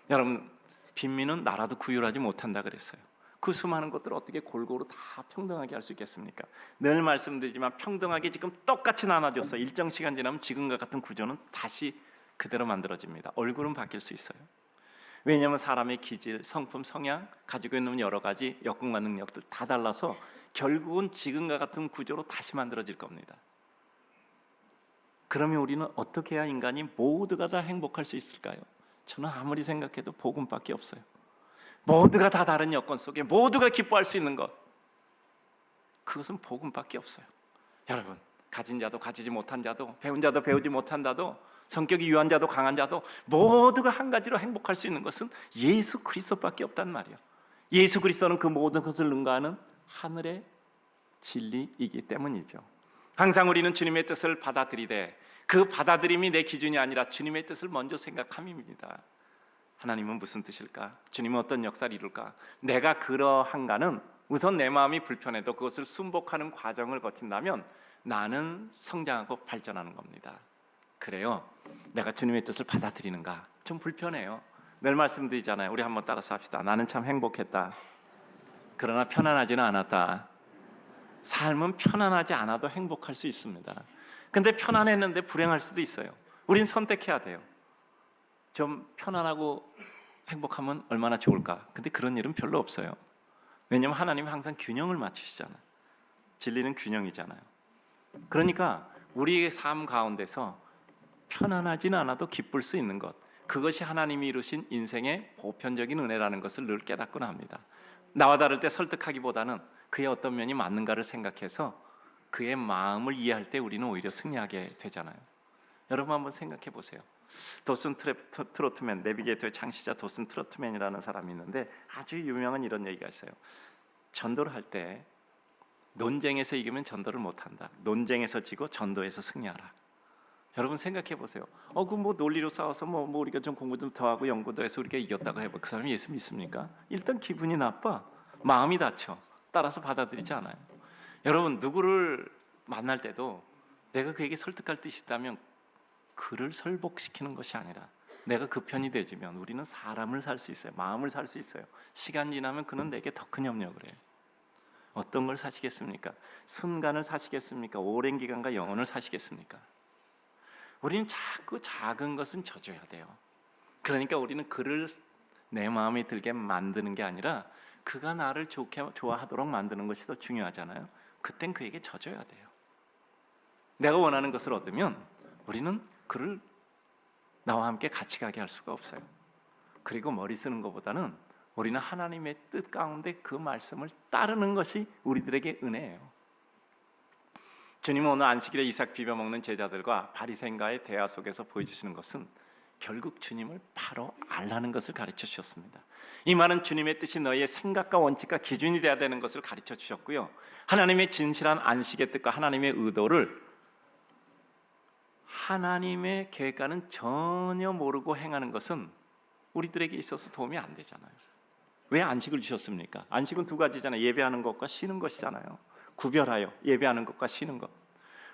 여러분, 빈민은 나라도 구휼하지 못한다 그랬어요. 그 수많은 것들을 어떻게 골고루 다 평등하게 할 수 있겠습니까? 늘 말씀드리지만 평등하게 지금 똑같이 나눠줬어요. 일정 시간 지나면 지금과 같은 구조는 다시 그대로 만들어집니다. 얼굴은 바뀔 수 있어요. 왜냐하면 사람의 기질, 성품, 성향, 가지고 있는 여러 가지 여건과 능력들 다 달라서 결국은 지금과 같은 구조로 다시 만들어질 겁니다. 그러면 우리는 어떻게 해야 인간이 모두가 다 행복할 수 있을까요? 저는 아무리 생각해도 복음밖에 없어요. 모두가 다 다른 여건 속에 모두가 기뻐할 수 있는 것, 그것은 복음밖에 없어요. 여러분, 가진 자도 가지지 못한 자도, 배운 자도 배우지 못한 자도, 성격이 유한 자도 강한 자도 모두가 한 가지로 행복할 수 있는 것은 예수 그리스도밖에 없단 말이에요. 예수 그리스도는 그 모든 것을 능가하는 하늘의 진리이기 때문이죠. 항상 우리는 주님의 뜻을 받아들이되 그 받아들임이 내 기준이 아니라 주님의 뜻을 먼저 생각함입니다. 하나님은 무슨 뜻일까? 주님은 어떤 역사를 이룰까? 내가 그러한가는 우선 내 마음이 불편해도 그것을 순복하는 과정을 거친다면 나는 성장하고 발전하는 겁니다. 그래요. 내가 주님의 뜻을 받아들이는가? 좀 불편해요. 늘 말씀드리잖아요. 우리 한번 따라서 합시다. 나는 참 행복했다. 그러나 편안하지는 않았다. 삶은 편안하지 않아도 행복할 수 있습니다. 근데 편안했는데 불행할 수도 있어요. 우린 선택해야 돼요. 좀 편안하고 행복하면 얼마나 좋을까? 근데 그런 일은 별로 없어요. 왜냐하면 하나님은 항상 균형을 맞추시잖아요. 진리는 균형이잖아요. 그러니까 우리의 삶 가운데서 편안하지는 않아도 기쁠 수 있는 것, 그것이 하나님이 이루신 인생의 보편적인 은혜라는 것을 늘 깨닫곤 합니다. 나와 다를 때 설득하기보다는 그의 어떤 면이 맞는가를 생각해서 그의 마음을 이해할 때 우리는 오히려 승리하게 되잖아요. 여러분 한번 생각해 보세요. 도슨 트로트맨, 내비게이터의 창시자 도슨 트로트맨이라는 사람이 있는데 아주 유명한 이런 얘기가 있어요. 전도를 할 때 논쟁에서 이기면 전도를 못한다. 논쟁에서 지고 전도에서 승리하라. 여러분 생각해 보세요. 그 뭐 논리로 싸워서 뭐 우리가 좀 공부 좀 더 하고 연구도 해서 우리가 이겼다고 해봐. 그 사람이 예수 믿습니까? 일단 기분이 나빠. 마음이 다쳐. 따라서 받아들이지 않아요. 여러분 누구를 만날 때도 내가 그에게 설득할 뜻이 있다면 그를 설복시키는 것이 아니라 내가 그 편이 되지면 우리는 사람을 살 수 있어요. 마음을 살 수 있어요. 시간 지나면 그는 내게 더 큰 협력을 해요. 어떤 걸 사시겠습니까? 순간을 사시겠습니까? 오랜 기간과 영혼을 사시겠습니까? 우리는 자꾸 작은 것은 져줘야 돼요. 그러니까 우리는 그를 내 마음에 들게 만드는 게 아니라 그가 나를 좋아하도록 만드는 것이 더 중요하잖아요. 그땐 그에게 져줘야 돼요. 내가 원하는 것을 얻으면 우리는 그를 나와 함께 같이 가게 할 수가 없어요. 그리고 머리 쓰는 것보다는 우리는 하나님의 뜻 가운데 그 말씀을 따르는 것이 우리들에게 은혜예요. 주님은 오늘 안식일에 이삭 비벼 먹는 제자들과 바리새인과의 대화 속에서 보여주시는 것은 결국 주님을 바로 알라는 것을 가르쳐 주셨습니다. 이 말은 주님의 뜻이 너희의 생각과 원칙과 기준이 되어야 되는 것을 가르쳐 주셨고요, 하나님의 진실한 안식의 뜻과 하나님의 의도를 하나님의 계획과는 전혀 모르고 행하는 것은 우리들에게 있어서 도움이 안 되잖아요. 왜 안식을 주셨습니까? 안식은 두 가지잖아요. 예배하는 것과 쉬는 것이잖아요. 구별하여 예배하는 것과 쉬는 것.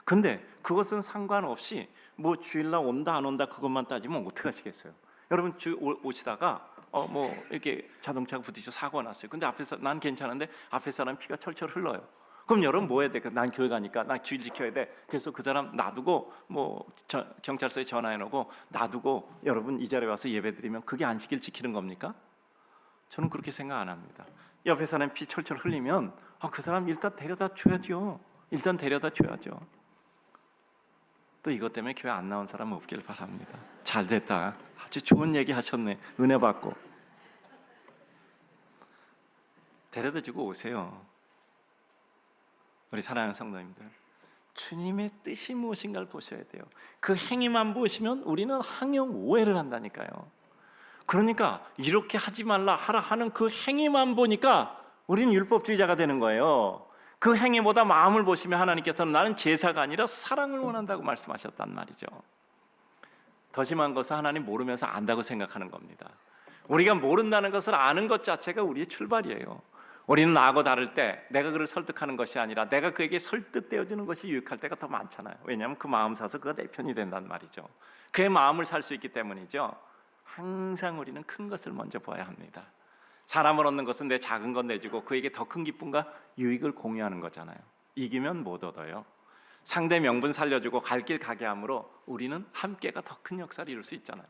근데 그것은 상관없이 뭐 주일날 온다 안 온다 그것만 따지면 어떻게 하시겠어요? 여러분 오시다가 이렇게 자동차가 부딪혀 사고가 났어요. 근데 앞에서 난 괜찮은데 앞에 사람 피가 철철 흘러요. 그럼 여러분 뭐 해야 돼? 난 교회 가니까 나 주일 지켜야 돼. 그래서 그 사람 놔두고 경찰서에 전화해 놓고 놔두고 여러분 이 자리에 와서 예배 드리면 그게 안식일 지키는 겁니까? 저는 그렇게 생각 안 합니다. 옆에 사람 피 철철 흘리면 그 사람 일단 데려다 줘야죠. 일단 데려다 줘야죠. 또 이것 때문에 교회 안 나온 사람 없길 바랍니다. 잘 됐다. 아주 좋은 얘기 하셨네. 은혜 받고. 데려다 주고 오세요. 우리 사랑하는 성도님들, 주님의 뜻이 무엇인가를 보셔야 돼요. 그 행위만 보시면 우리는 항영 오해를 한다니까요. 그러니까 이렇게 하지 말라 하라 하는 그 행위만 보니까 우리는 율법주의자가 되는 거예요. 그 행위보다 마음을 보시면 하나님께서는 나는 제사가 아니라 사랑을 원한다고 말씀하셨단 말이죠. 더 심한 것은 하나님 모르면서 안다고 생각하는 겁니다. 우리가 모른다는 것을 아는 것 자체가 우리의 출발이에요. 우리는 나하고 다를 때 내가 그를 설득하는 것이 아니라 내가 그에게 설득되어주는 것이 유익할 때가 더 많잖아요. 왜냐하면 그 마음 사서 그가 내 편이 된단 말이죠. 그의 마음을 살 수 있기 때문이죠. 항상 우리는 큰 것을 먼저 봐야 합니다. 사람을 얻는 것은 내 작은 것 내주고 그에게 더 큰 기쁨과 유익을 공유하는 거잖아요. 이기면 못 얻어요. 상대 명분 살려주고 갈 길 가게 함으로 우리는 함께가 더 큰 역사를 이룰 수 있잖아요.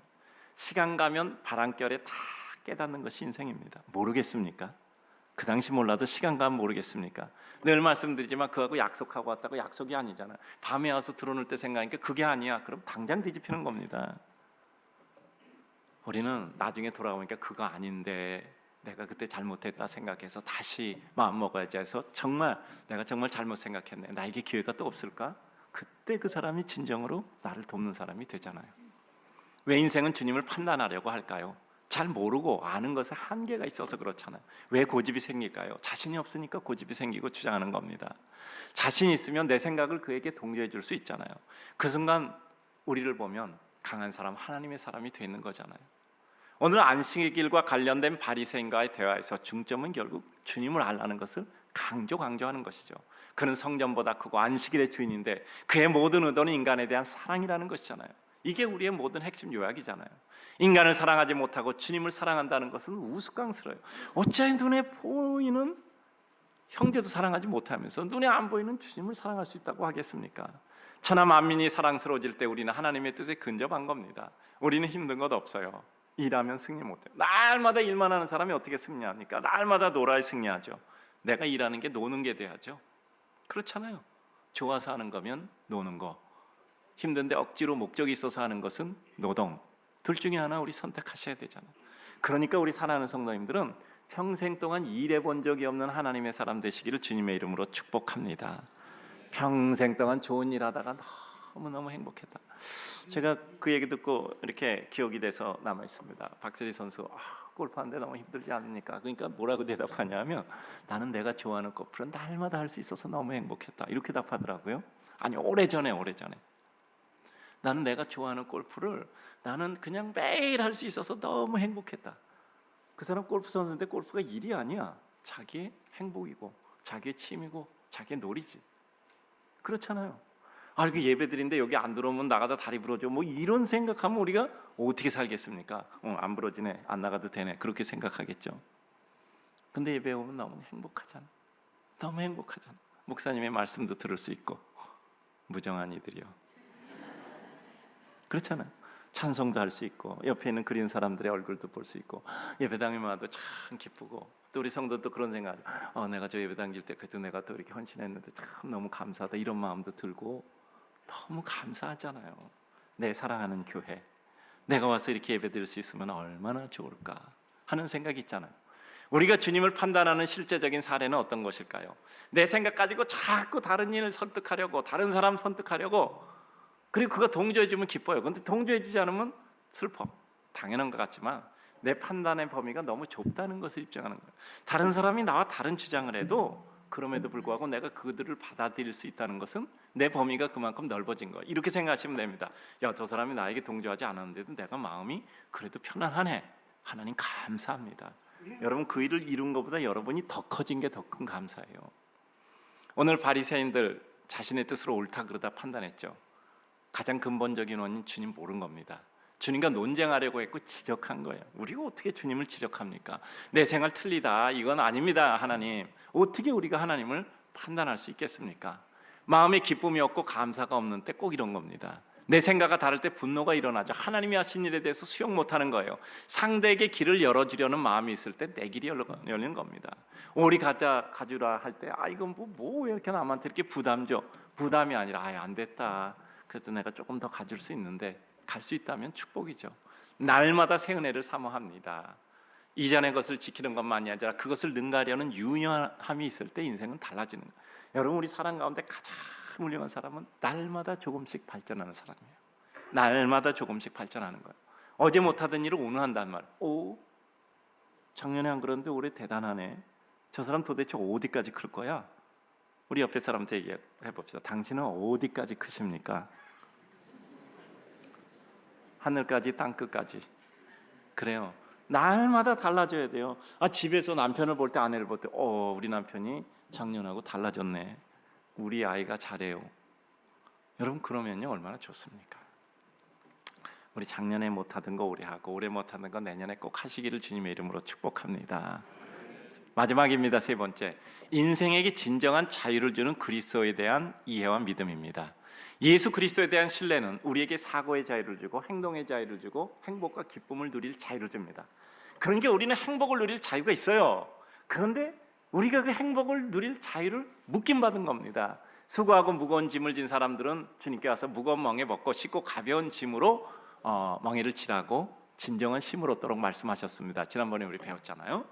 시간 가면 바람결에 다 깨닫는 것이 인생입니다. 모르겠습니까? 그 당시 몰라도 시간 가면 모르겠습니까? 늘 말씀드리지만 그하고 약속하고 왔다고 약속이 아니잖아요. 밤에 와서 들어놓을 때 생각하니까 그게 아니야. 그럼 당장 뒤집히는 겁니다. 우리는 나중에 돌아오니까 그거 아닌데 내가 그때 잘못했다 생각해서 다시 마음 먹어야지 해서 내가 정말 잘못 생각했네. 나에게 기회가 또 없을까? 그때 그 사람이 진정으로 나를 돕는 사람이 되잖아요. 왜 인생은 주님을 판단하려고 할까요? 잘 모르고 아는 것에 한계가 있어서 그렇잖아요. 왜 고집이 생길까요? 자신이 없으니까 고집이 생기고 주장하는 겁니다. 자신이 있으면 내 생각을 그에게 동조해 줄 수 있잖아요. 그 순간 우리를 보면 강한 사람, 하나님의 사람이 되는 거잖아요. 오늘 안식의 길과 관련된 바리새인과의 대화에서 중점은 결국 주님을 알라는 것을 강조하는 것이죠. 그는 성전보다 크고 안식일의 주인인데 그의 모든 의도는 인간에 대한 사랑이라는 것이잖아요. 이게 우리의 모든 핵심 요약이잖아요. 인간을 사랑하지 못하고 주님을 사랑한다는 것은 우스꽝스러워요. 어찌하여 눈에 보이는 형제도 사랑하지 못하면서 눈에 안 보이는 주님을 사랑할 수 있다고 하겠습니까? 천하 만민이 사랑스러워질 때 우리는 하나님의 뜻에 근접한 겁니다. 우리는 힘든 것 없어요. 일하면 승리 못해요. 날마다 일만 하는 사람이 어떻게 승리합니까? 날마다 놀아야 승리하죠. 내가 일하는 게 노는 게 돼야죠. 그렇잖아요. 좋아서 하는 거면 노는 거, 힘든데 억지로 목적이 있어서 하는 것은 노동. 둘 중에 하나 우리 선택하셔야 되잖아요. 그러니까 우리 사랑하는 성도님들은 평생 동안 일해본 적이 없는 하나님의 사람 되시기를 주님의 이름으로 축복합니다. 평생 동안 좋은 일 하다가 너무너무 행복했다. 제가 그 얘기 듣고 이렇게 기억이 돼서 남아 있습니다. 박세리 선수 골프하는데 너무 힘들지 않습니까? 그러니까 뭐라고 대답하냐면 나는 내가 좋아하는 골프를 날마다 할 수 있어서 너무 행복했다. 이렇게 답하더라고요. 아니 오래전에 나는 내가 좋아하는 골프를 나는 그냥 매일 할 수 있어서 너무 행복했다. 그 사람 골프 선수인데 골프가 일이 아니야. 자기의 행복이고 자기의 취미고 자기의 놀이지. 그렇잖아요. 이렇게 예배드린데 여기 안 들어오면 나가다 다리 부러져. 뭐 이런 생각하면 우리가 어떻게 살겠습니까? 안 부러지네, 안 나가도 되네. 그렇게 생각하겠죠. 근데 예배 오면 너무 행복하잖아. 너무 행복하잖아. 목사님의 말씀도 들을 수 있고 무정한 이들이요. 그렇잖아요. 찬송도 할 수 있고 옆에 있는 그린 사람들의 얼굴도 볼 수 있고 예배당에 와도 참 기쁘고 또 우리 성도도 그런 생각 내가 저 예배당 길 때 그래도 내가 또 이렇게 헌신했는데 참 너무 감사하다 이런 마음도 들고 너무 감사하잖아요. 내 사랑하는 교회 내가 와서 이렇게 예배 드릴 수 있으면 얼마나 좋을까 하는 생각이 있잖아요. 우리가 주님을 판단하는 실제적인 사례는 어떤 것일까요? 내 생각 가지고 자꾸 다른 일을 설득하려고 다른 사람 선택하려고 그리고 그가 동조해주면 기뻐요. 그런데 동조해주지 않으면 슬퍼. 당연한 것 같지만 내 판단의 범위가 너무 좁다는 것을 입증하는 거예요. 다른 사람이 나와 다른 주장을 해도 그럼에도 불구하고 내가 그들을 받아들일 수 있다는 것은 내 범위가 그만큼 넓어진 거예요. 이렇게 생각하시면 됩니다. 야, 저 사람이 나에게 동조하지 않았는데도 내가 마음이 그래도 편안하네. 하나님 감사합니다. 여러분, 그 일을 이룬 것보다 여러분이 더 커진 게 더 큰 감사예요. 오늘 바리새인들 자신의 뜻으로 옳다 그러다 판단했죠. 가장 근본적인 원인 주님 모른 겁니다. 주님과 논쟁하려고 했고 지적한 거예요. 우리가 어떻게 주님을 지적합니까? 내 생활 틀리다, 이건 아닙니다. 하나님, 어떻게 우리가 하나님을 판단할 수 있겠습니까? 마음에 기쁨이 없고 감사가 없는 때 꼭 이런 겁니다. 내 생각과 다를 때 분노가 일어나죠. 하나님이 하신 일에 대해서 수용 못하는 거예요. 상대에게 길을 열어주려는 마음이 있을 때 내 길이 열리는 겁니다. 오리 가주라 할 때 이건 왜 이렇게 남한테 이렇게 부담 줘? 부담이 아니라 안 됐다. 그래도 내가 조금 더 가줄 수 있는데 갈 수 있다면 축복이죠. 날마다 새 은혜를 사모합니다. 이전의 것을 지키는 것만이 아니라 그것을 능가하려는 유연함이 있을 때 인생은 달라지는 거예요. 여러분, 우리 사람 가운데 가장 훌륭한 사람은 날마다 조금씩 발전하는 사람이에요. 날마다 조금씩 발전하는 거예요. 어제 못하던 일을 오늘 한단 말이에요. 오, 작년에 안 그런데 올해 대단하네. 저 사람 도대체 어디까지 클 거야? 우리 옆에 사람한테 얘기해 봅시다. 당신은 어디까지 크십니까? 하늘까지 땅끝까지. 그래요. 날마다 달라져야 돼요. 집에서 남편을 볼 때, 아내를 볼 때 우리 남편이 작년하고 달라졌네. 우리 아이가 잘해요. 여러분, 그러면요 얼마나 좋습니까? 우리 작년에 못하던 거 올해 하고 올해 못하던 거 내년에 꼭 하시기를 주님의 이름으로 축복합니다. 마지막입니다. 세 번째, 인생에게 진정한 자유를 주는 그리스도에 대한 이해와 믿음입니다. 예수 그리스도에 대한 신뢰는 우리에게 사고의 자유를 주고 행동의 자유를 주고 행복과 기쁨을 누릴 자유를 줍니다. 그러니까 우리는 행복을 누릴 자유가 있어요. 그런데 우리가 그 행복을 누릴 자유를 묶임받은 겁니다. 수고하고 무거운 짐을 진 사람들은 주님께 와서 무거운 멍에 벗고 씻고 가벼운 짐으로 멍에를 치라고 진정한 쉼을 얻도록 말씀하셨습니다. 지난번에 우리 배웠잖아요.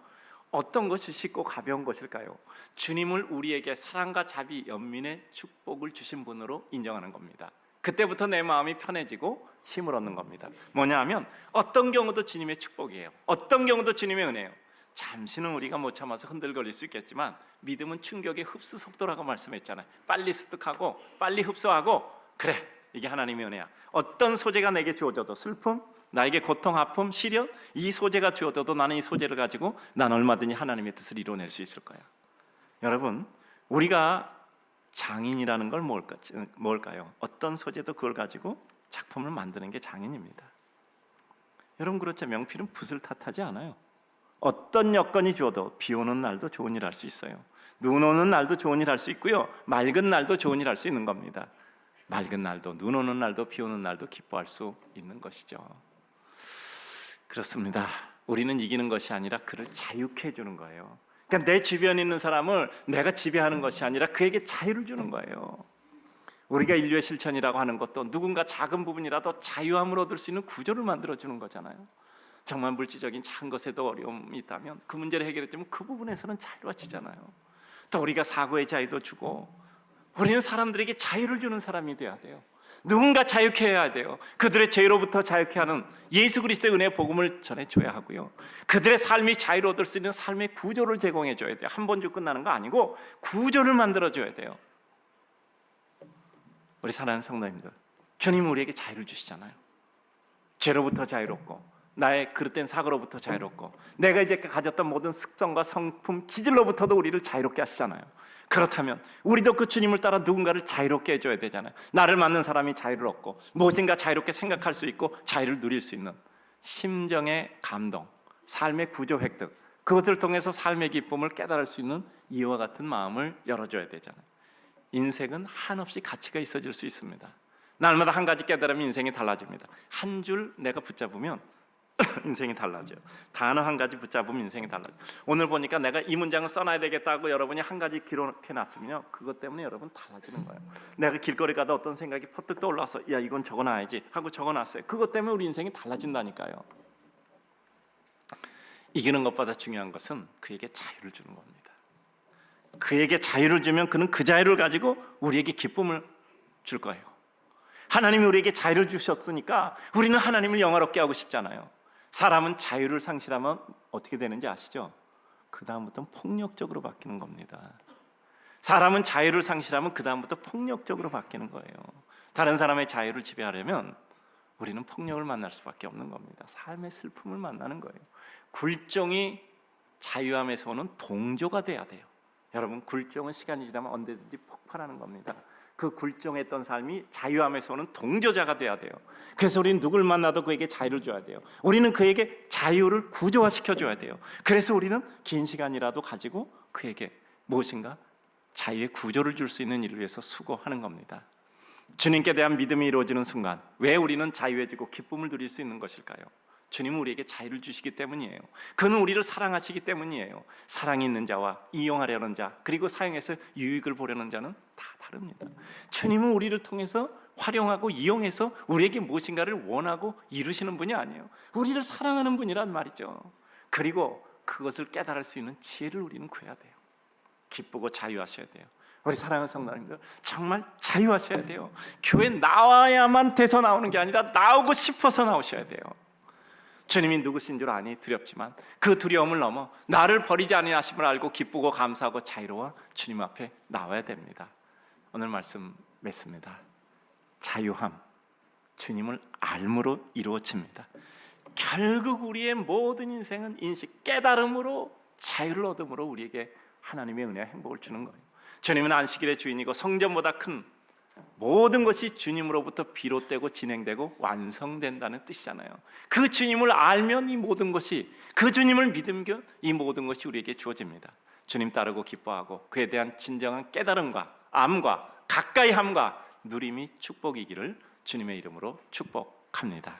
어떤 것이 쉽고 가벼운 것일까요? 주님을 우리에게 사랑과 자비, 연민의 축복을 주신 분으로 인정하는 겁니다. 그때부터 내 마음이 편해지고 쉼을 얻는 겁니다. 뭐냐 하면 어떤 경우도 주님의 축복이에요. 어떤 경우도 주님의 은혜예요. 잠시는 우리가 못 참아서 흔들거릴 수 있겠지만 믿음은 충격의 흡수 속도라고 말씀했잖아요. 빨리 습득하고 빨리 흡수하고, 그래, 이게 하나님의 은혜야. 어떤 소재가 내게 주어져도, 슬픔, 나에게 고통, 아픔, 시련, 이 소재가 주어져도 나는 이 소재를 가지고 난 얼마든지 하나님의 뜻을 이뤄낼 수 있을 거야. 여러분, 우리가 장인이라는 걸 뭘까요? 어떤 소재도 그걸 가지고 작품을 만드는 게 장인입니다. 여러분, 그렇죠? 명필은 붓을 탓하지 않아요. 어떤 여건이 주어도 비 오는 날도 좋은 일 할 수 있어요. 눈 오는 날도 좋은 일 할 수 있고요, 맑은 날도 좋은 일 할 수 있는 겁니다. 맑은 날도, 눈 오는 날도, 비 오는 날도 기뻐할 수 있는 것이죠. 그렇습니다. 우리는 이기는 것이 아니라 그를 자유케 해주는 거예요. 그러니까 내 주변에 있는 사람을 내가 지배하는 것이 아니라 그에게 자유를 주는 거예요. 우리가 인류의 실천이라고 하는 것도 누군가 작은 부분이라도 자유함을 얻을 수 있는 구조를 만들어주는 거잖아요. 정말 물질적인 작은 것에도 어려움이 있다면 그 문제를 해결했지만 그 부분에서는 자유로워지잖아요. 또 우리가 사고의 자유도 주고, 우리는 사람들에게 자유를 주는 사람이 돼야 돼요. 누군가 자유케 해야 돼요. 그들의 죄로부터 자유케 하는 예수 그리스도의 은혜의 복음을 전해줘야 하고요, 그들의 삶이 자유를 얻을 수 있는 삶의 구조를 제공해줘야 돼요. 한 번 주고 끝나는 거 아니고 구조를 만들어줘야 돼요. 우리 사랑하는 성도님들, 주님은 우리에게 자유를 주시잖아요. 죄로부터 자유롭고, 나의 그릇된 사고로부터 자유롭고, 내가 이제 가졌던 모든 습성과 성품, 기질로부터도 우리를 자유롭게 하시잖아요. 그렇다면 우리도 그 주님을 따라 누군가를 자유롭게 해줘야 되잖아요. 나를 맞는 사람이 자유를 얻고 무엇인가 자유롭게 생각할 수 있고 자유를 누릴 수 있는 심정의 감동, 삶의 구조 획득, 그것을 통해서 삶의 기쁨을 깨달을 수 있는 이와 같은 마음을 열어줘야 되잖아요. 인생은 한없이 가치가 있어질 수 있습니다. 날마다 한 가지 깨달으면 인생이 달라집니다. 한 줄 내가 붙잡으면 인생이 달라져요. 단어 한 가지 붙잡으면 인생이 달라져요. 오늘 보니까 내가 이 문장을 써놔야 되겠다고 여러분이 한 가지 기록해놨으면요, 그것 때문에 여러분 달라지는 거예요. 내가 길거리 가다 어떤 생각이 퍼뜩 떠올라서 야, 이건 적어놔야지 하고 적어놨어요. 그것 때문에 우리 인생이 달라진다니까요. 이기는 것보다 중요한 것은 그에게 자유를 주는 겁니다. 그에게 자유를 주면 그는 그 자유를 가지고 우리에게 기쁨을 줄 거예요. 하나님이 우리에게 자유를 주셨으니까 우리는 하나님을 영화롭게 하고 싶잖아요. 사람은 자유를 상실하면 어떻게 되는지 아시죠? 그 다음부터는 폭력적으로 바뀌는 겁니다. 사람은 자유를 상실하면 그 다음부터 폭력적으로 바뀌는 거예요. 다른 사람의 자유를 지배하려면 우리는 폭력을 만날 수밖에 없는 겁니다. 삶의 슬픔을 만나는 거예요. 굴종이 자유함에서 오는 동조가 돼야 돼요. 여러분, 굴종은 시간이 지나면 언제든지 폭발하는 겁니다. 그 굴종했던 삶이 자유함에서 오는 동조자가 돼야 돼요. 그래서 우리는 누굴 만나도 그에게 자유를 줘야 돼요. 우리는 그에게 자유를 구조화시켜 줘야 돼요. 그래서 우리는 긴 시간이라도 가지고 그에게 무엇인가 자유의 구조를 줄 수 있는 일을 위해서 수고하는 겁니다. 주님께 대한 믿음이 이루어지는 순간 왜 우리는 자유해지고 기쁨을 누릴 수 있는 것일까요? 주님은 우리에게 자유를 주시기 때문이에요. 그는 우리를 사랑하시기 때문이에요. 사랑이 있는 자와 이용하려는 자, 그리고 사용해서 유익을 보려는 자는 다 다릅니다. 주님은 우리를 통해서 활용하고 이용해서 우리에게 무엇인가를 원하고 이루시는 분이 아니에요. 우리를 사랑하는 분이란 말이죠. 그리고 그것을 깨달을 수 있는 지혜를 우리는 구해야 돼요. 기쁘고 자유하셔야 돼요. 우리 사랑하는 성도님들, 정말 자유하셔야 돼요. 교회 나와야만 돼서 나오는 게 아니라 나오고 싶어서 나오셔야 돼요. 주님이 누구신 줄 아니 두렵지만 그 두려움을 넘어 나를 버리지 아니하심을 알고 기쁘고 감사하고 자유로워 주님 앞에 나와야 됩니다. 오늘 말씀 맺습니다. 자유함, 주님을 알므로 이루어집니다. 결국 우리의 모든 인생은 인식, 깨달음으로 자유를 얻음으로 우리에게 하나님의 은혜와 행복을 주는 거예요. 주님은 안식일의 주인이고 성전보다 큰 모든 것이 주님으로부터 비롯되고 진행되고 완성된다는 뜻이잖아요. 그 주님을 알면 이 모든 것이, 그 주님을 믿으면 이 모든 것이 우리에게 주어집니다. 주님 따르고 기뻐하고 그에 대한 진정한 깨달음과 암과 가까이함과 누림이 축복이기를 주님의 이름으로 축복합니다.